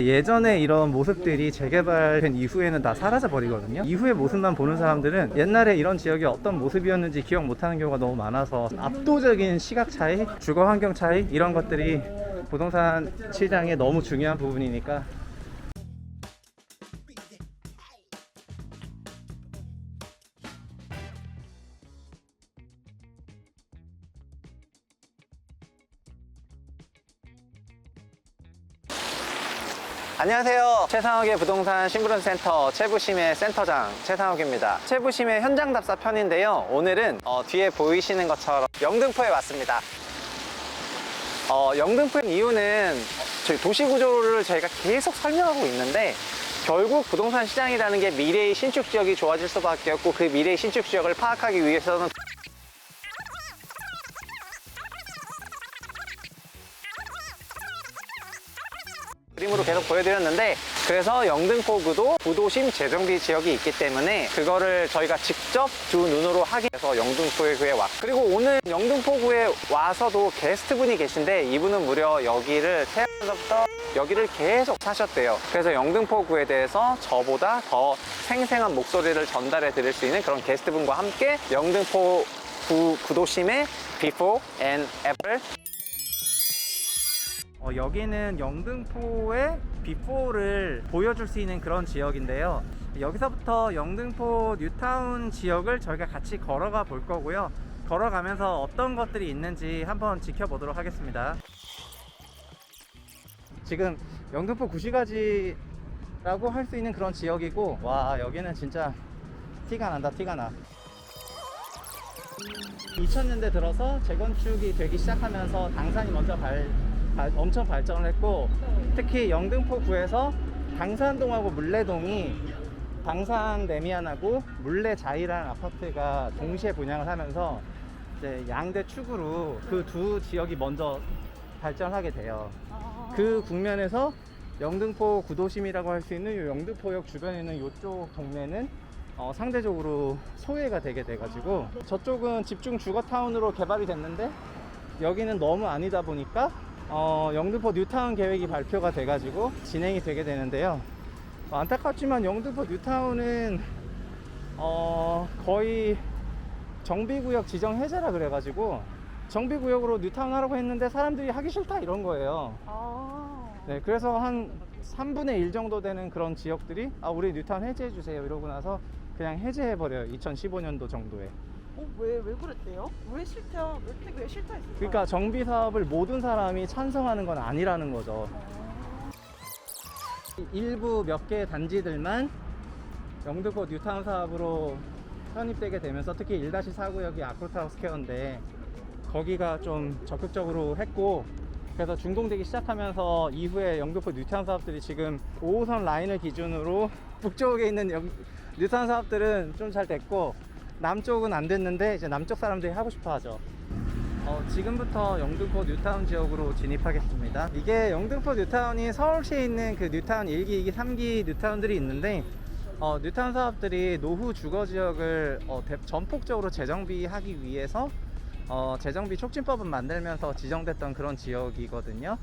예전에 이런 모습들이 재개발된 이후에는 다 사라져 버리거든요. 이후의 모습만 보는 사람들은 옛날에 이런 지역이 어떤 모습이었는지 기억 못하는 경우가 너무 많아서 압도적인 시각 차이, 주거 환경 차이 이런 것들이 부동산 시장에 너무 중요한 부분이니까. 안녕하세요. 최상욱의 부동산 심부름센터 최부심의 센터장 최상욱입니다. 최부심의 현장 답사 편인데요. 오늘은 뒤에 보이시는 것처럼 영등포에 왔습니다. 영등포의 이유는 저희 도시구조를 저희가 계속 설명하고 있는데 결국 부동산 시장이라는 게 미래의 신축 지역이 좋아질 수밖에 없고 그 미래의 신축 지역을 파악하기 위해서는 그림으로 계속 보여드렸는데, 그래서 영등포구도 구도심 재정비 지역이 있기 때문에 그거를 저희가 직접 두 눈으로 하기 위해서 영등포구에 왔고, 그리고 오늘 영등포구에 와서도 게스트분이 계신데 이분은 무려 여기를 태어나서부터 여기를 계속 사셨대요. 그래서 영등포구에 대해서 저보다 더 생생한 목소리를 전달해 드릴 수 있는 그런 게스트분과 함께 영등포구 구도심의 Before and After, 여기는 영등포의 비포를 보여줄 수 있는 그런 지역인데요. 여기서부터 영등포 뉴타운 지역을 저희가 같이 걸어가 볼 거고요. 걸어가면서 어떤 것들이 있는지 한번 지켜보도록 하겠습니다. 지금 영등포 구시가지라고 할 수 있는 그런 지역이고, 와, 여기는 진짜 티가 난다, 티가 나. 2000년대 들어서 재건축이 되기 시작하면서 당산이 먼저 엄청 발전을 했고, 특히 영등포구에서 당산동하고 물레동이 당산 레미안하고 물레 자이라는 아파트가 동시에 분양을 하면서 이제 양대 축으로 그 두 지역이 먼저 발전하게 돼요. 그 국면에서 영등포 구도심이라고 할 수 있는 이 영등포역 주변에 있는 이쪽 동네는 상대적으로 소외가 되게 돼가지고, 저쪽은 집중 주거타운으로 개발이 됐는데 여기는 너무 아니다 보니까 영등포 뉴타운 계획이 발표가 돼가지고 진행이 되게 되는데요. 안타깝지만 영등포 뉴타운은 거의 정비구역 지정 해제라 그래가지고 정비구역으로 뉴타운 하라고 했는데 사람들이 하기 싫다 이런 거예요. 네, 그래서 한 3분의 1 정도 되는 그런 지역들이 우리 뉴타운 해제해 주세요 이러고 나서 그냥 해제해 버려요. 2015년도 정도에. 왜 그랬대요? 왜 싫다 했어요? 그러니까 정비 사업을 모든 사람이 찬성하는 건 아니라는 거죠. 일부 몇 개 단지들만 영등포 뉴타운 사업으로 편입되게 되면서, 특히 1-4구역이 아크로타워 스퀘어인데 거기가 좀 적극적으로 했고, 그래서 준공되기 시작하면서 이후에 영등포 뉴타운 사업들이 지금 5호선 라인을 기준으로 북쪽에 있는 뉴타운 사업들은 좀 잘 됐고 남쪽은 안 됐는데 이제 남쪽 사람들이 하고 싶어 하죠. 지금부터 영등포 뉴타운 지역으로 진입하겠습니다. 이게 영등포 뉴타운이 서울시에 있는 그 뉴타운 1기, 2기, 3기 뉴타운들이 있는데 뉴타운 사업들이 노후 주거 지역을 전폭적으로 재정비하기 위해서 재정비 촉진법을 만들면서 지정됐던 그런 지역이거든요.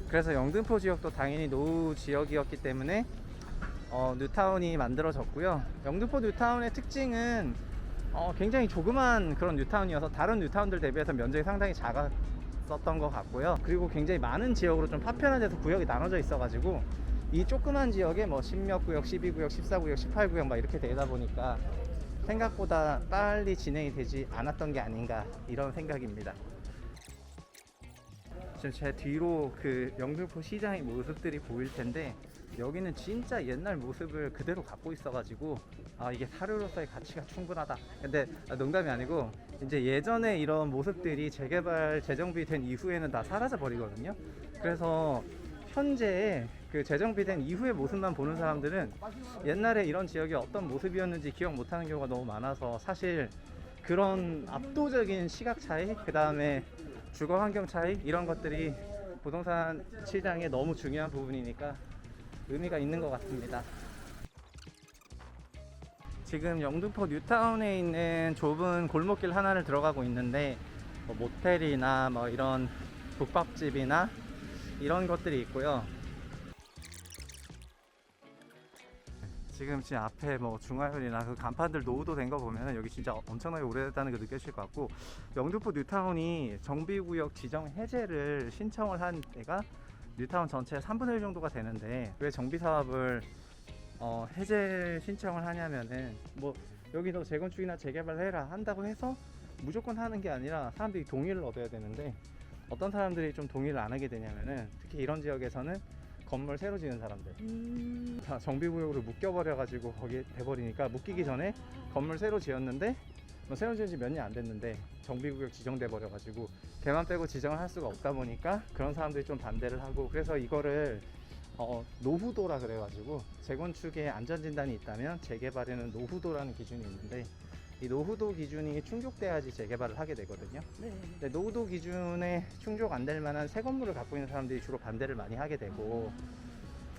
그래서 영등포 지역도 당연히 노후 지역이었기 때문에 뉴타운이 만들어졌고요. 영등포 뉴타운의 특징은 굉장히 조그만 그런 뉴타운이어서 다른 뉴타운들 대비해서 면적이 상당히 작았었던 것 같고요. 그리고 굉장히 많은 지역으로 좀 파편화돼서 구역이 나눠져 있어가지고 이 조그만 지역에 뭐 10몇 구역, 12구역, 14구역, 18구역 막 이렇게 되다 보니까 생각보다 빨리 진행이 되지 않았던 게 아닌가, 이런 생각입니다. 지금 제 뒤로 그 영등포 시장의 모습들이 보일 텐데 여기는 진짜 옛날 모습을 그대로 갖고 있어가지고 이게 사료로서의 가치가 충분하다. 근데 농담이 아니고 이제 예전에 이런 모습들이 재개발 재정비된 이후에는 다 사라져 버리거든요. 그래서 현재 그 재정비된 이후의 모습만 보는 사람들은 옛날에 이런 지역이 어떤 모습이었는지 기억 못하는 경우가 너무 많아서, 사실 그런 압도적인 시각 차이, 그 다음에 주거 환경 차이, 이런 것들이 부동산 시장에 너무 중요한 부분이니까 의미가 있는 것 같습니다. 지금 영등포 뉴타운에 있는 좁은 골목길 하나를 들어가고 있는데 모텔이나 이런 국밥집이나 이런 것들이 있고요. 지금 앞에 뭐 중화현이나 그 간판들 노후도 된 거 보면은 여기 진짜 엄청나게 오래됐다는 게 느껴질 것 같고, 영등포 뉴타운이 정비구역 지정 해제를 신청을 한 데가 뉴타운 전체 3분의 1 정도가 되는데, 왜 정비 사업을 해제 신청을 하냐면은, 뭐 여기 너 재건축이나 재개발을 해라 한다고 해서 무조건 하는 게 아니라 사람들이 동의를 얻어야 되는데, 어떤 사람들이 좀 동의를 안 하게 되냐면은, 특히 이런 지역에서는 건물 새로 지은 사람들 다 정비구역으로 묶여버려가지고 거기에 돼버리니까, 묶이기 전에 건물 새로 지었는데 뭐 새로 지은 지 몇 년 안 됐는데 정비구역 지정돼 버려가지고 걔만 빼고 지정을 할 수가 없다 보니까 그런 사람들이 좀 반대를 하고, 그래서 이거를 노후도라 그래가지고, 재건축에 안전진단이 있다면 재개발에는 노후도라는 기준이 있는데, 이 노후도 기준이 충족돼야지 재개발을 하게 되거든요. 네. 근데 노후도 기준에 충족 안 될 만한 새 건물을 갖고 있는 사람들이 주로 반대를 많이 하게 되고,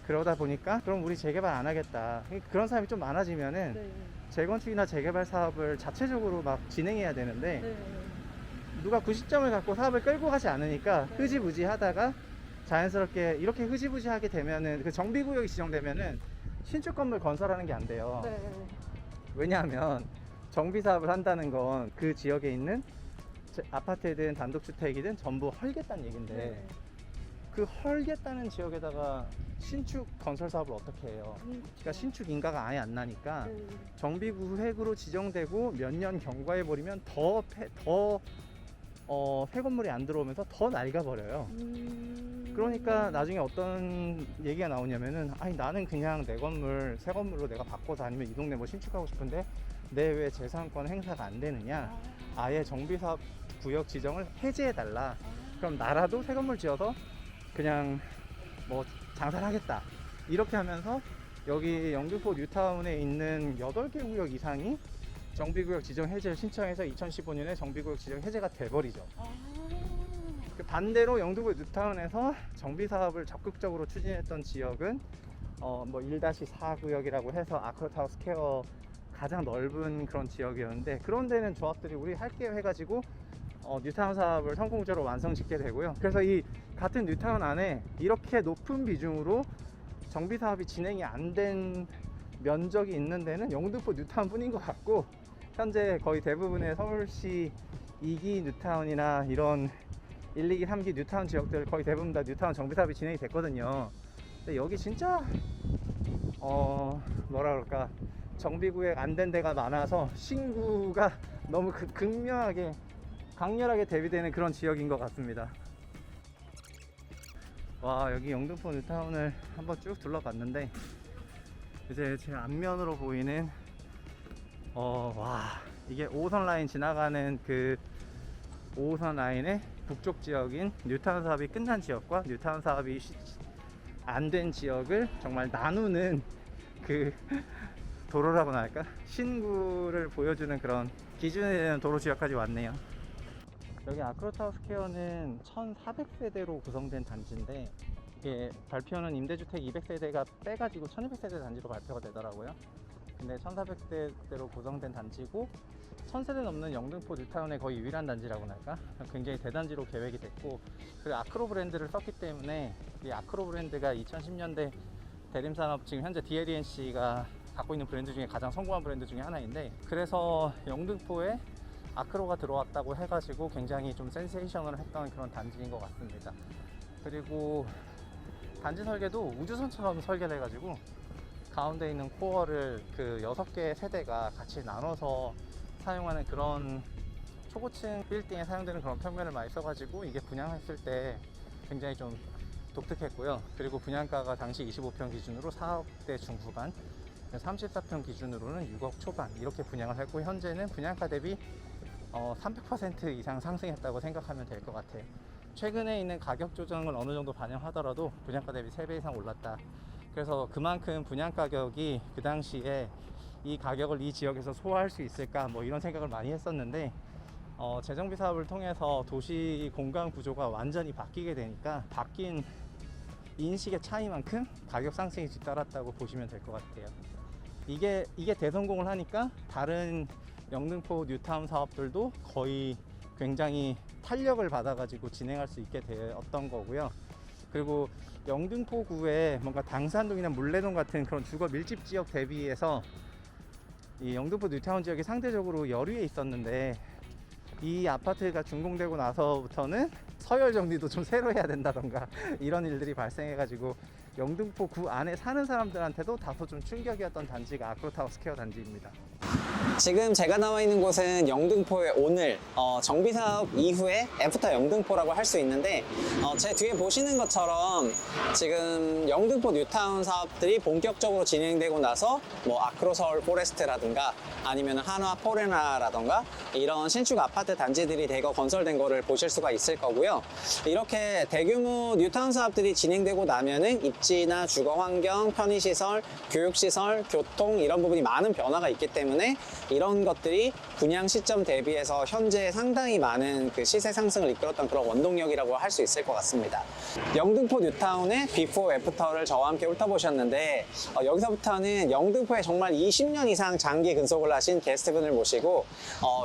그러다 보니까 그럼 우리 재개발 안 하겠다, 그런 사람이 좀 많아지면은 네. 재건축이나 재개발 사업을 자체적으로 막 진행해야 되는데, 네. 누가 구시점을 갖고 사업을 끌고 가지 않으니까 네. 흐지부지 하다가 자연스럽게 이렇게 흐지부지 하게 되면은, 그 정비구역이 지정되면은 신축 건물 건설하는 게 안 돼요. 네. 왜냐하면 정비 사업을 한다는 건 그 지역에 있는 아파트든 단독주택이든 전부 헐겠다는 얘긴데, 네. 그 헐겠다는 지역에다가 신축 건설 사업을 어떻게 해요? 그러니까 신축 인가가 아예 안 나니까 네. 정비구획으로 지정되고 몇 년 경과해버리면 새 건물이 안 들어오면서 더 낡아버려요. 그러니까 나중에 어떤 얘기가 나오냐면은, 아니 나는 그냥 내 건물 새 건물로 내가 바꿔서, 아니면 이 동네 뭐 신축하고 싶은데 내 왜 재산권 행사가 안 되느냐, 아예 정비사업 구역 지정을 해제해달라. 그럼 나라도 새 건물 지어서 그냥 뭐 장사를 하겠다, 이렇게 하면서 여기 영등포 뉴타운에 있는 8개 구역 이상이 정비구역 지정 해제를 신청해서 2015년에 정비구역 지정 해제가 돼버리죠. 그 반대로 영등포 뉴타운에서 정비사업을 적극적으로 추진했던 지역은 뭐 1-4 구역이라고 해서 아크로타워 스퀘어 가장 넓은 그런 지역이었는데, 그런 데는 조합들이 우리 할게요 해가지고 뉴타운 사업을 성공적으로 완성짓게 되고요. 그래서 이 같은 뉴타운 안에 이렇게 높은 비중으로 정비 사업이 진행이 안 된 면적이 있는 데는 영등포 뉴타운 뿐인 것 같고, 현재 거의 대부분의 서울시 2기 뉴타운이나 이런 1, 2기, 3기 뉴타운 지역들 거의 대부분 다 뉴타운 정비 사업이 진행이 됐거든요. 근데 여기 진짜 뭐라 그럴까, 정비구역 안 된 데가 많아서 신구가 너무 극명하게 강렬하게 대비되는 그런 지역인 것 같습니다. 와, 여기 영등포 뉴타운을 한번 쭉 둘러봤는데, 이제 제 앞면으로 보이는 와, 이게 5호선 라인 지나가는 그 5호선 라인의 북쪽 지역인 뉴타운 사업이 끝난 지역과 뉴타운 사업이 안 된 지역을 정말 나누는 그 도로라고나 할까? 신구를 보여주는 그런 기준에 대한 도로 지역까지 왔네요. 여기 아크로타워 스퀘어는 1400세대로 구성된 단지인데, 이게 발표는 임대주택 200세대가 빼가지고 1200세대 단지로 발표가 되더라고요. 근데 1400세대로 구성된 단지고 1000세대 넘는 영등포 뉴타운의 거의 유일한 단지라고나 할까? 굉장히 대단지로 계획이 됐고, 그리고 아크로 브랜드를 썼기 때문에, 이 아크로 브랜드가 2010년대 대림산업, 지금 현재 DLENC가 갖고 있는 브랜드 중에 가장 성공한 브랜드 중에 하나인데, 그래서 영등포에 아크로가 들어왔다고 해가지고 굉장히 좀 센세이션을 했던 그런 단지인 것 같습니다. 그리고 단지 설계도 우주선처럼 설계를 해가지고 가운데 있는 코어를 그 6개의 세대가 같이 나눠서 사용하는 그런 초고층 빌딩에 사용되는 그런 평면을 많이 써가지고, 이게 분양했을 때 굉장히 좀 독특했고요. 그리고 분양가가 당시 25평 기준으로 4억대 중후반, 34평 기준으로는 6억 초반 이렇게 분양을 했고, 현재는 분양가 대비 300% 이상 상승했다고 생각하면 될 것 같아요. 최근에 있는 가격 조정을 어느 정도 반영하더라도 분양가 대비 3배 이상 올랐다. 그래서 그만큼 분양 가격이 그 당시에 이 가격을 이 지역에서 소화할 수 있을까, 뭐 이런 생각을 많이 했었는데, 재정비 사업을 통해서 도시 공간 구조가 완전히 바뀌게 되니까 바뀐 인식의 차이만큼 가격 상승이 뒤따랐다고 보시면 될 것 같아요. 이게 대성공을 하니까 다른 영등포 뉴타운 사업들도 거의 굉장히 탄력을 받아가지고 진행할 수 있게 되었던 거고요. 그리고 영등포구에 뭔가 당산동이나 물레동 같은 그런 주거 밀집 지역 대비해서 이 영등포 뉴타운 지역이 상대적으로 여유에 있었는데, 이 아파트가 준공되고 나서부터는 서열 정리도 좀 새로 해야 된다던가 이런 일들이 발생해가지고 영등포구 안에 사는 사람들한테도 다소 좀 충격이었던 단지가 아크로타워 스퀘어 단지입니다. 지금 제가 나와 있는 곳은 영등포의 오늘 정비사업 이후에 애프터 영등포라고 할 수 있는데, 제 뒤에 보시는 것처럼 지금 영등포 뉴타운 사업들이 본격적으로 진행되고 나서 뭐 아크로서울 포레스트라든가 아니면 한화 포레나라든가 이런 신축 아파트 단지들이 대거 건설된 거를 보실 수가 있을 거고요. 이렇게 대규모 뉴타운 사업들이 진행되고 나면은 입지나 주거 환경, 편의시설, 교육시설, 교통 이런 부분이 많은 변화가 있기 때문에 이런 것들이 분양 시점 대비해서 현재 상당히 많은 그 시세 상승을 이끌었던 그런 원동력이라고 할 수 있을 것 같습니다. 영등포 뉴타운의 비포 애프터를 저와 함께 훑어보셨는데, 여기서부터는 영등포에 정말 20년 이상 장기 근속을 하신 게스트분을 모시고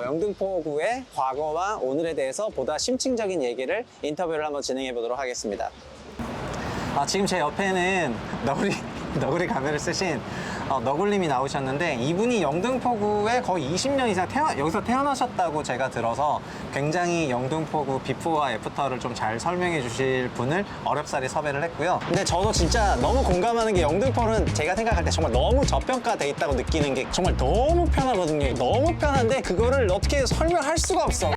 영등포구의 과거와 오늘에 대해서 보다 심층적인 얘기를 인터뷰를 한번 진행해 보도록 하겠습니다. 지금 제 옆에는 너구리 가면을 쓰신 너굴님이 나오셨는데, 이분이 영등포구에 거의 20년 이상 여기서 태어나셨다고 제가 들어서 굉장히 영등포구 비포와 애프터를 좀 잘 설명해 주실 분을 어렵사리 섭외를 했고요. 근데 저도 진짜 너무 공감하는 게, 영등포는 제가 생각할 때 정말 너무 저평가돼 있다고 느끼는 게, 정말 너무 편하거든요. 너무 편한데 그거를 어떻게 설명할 수가 없어.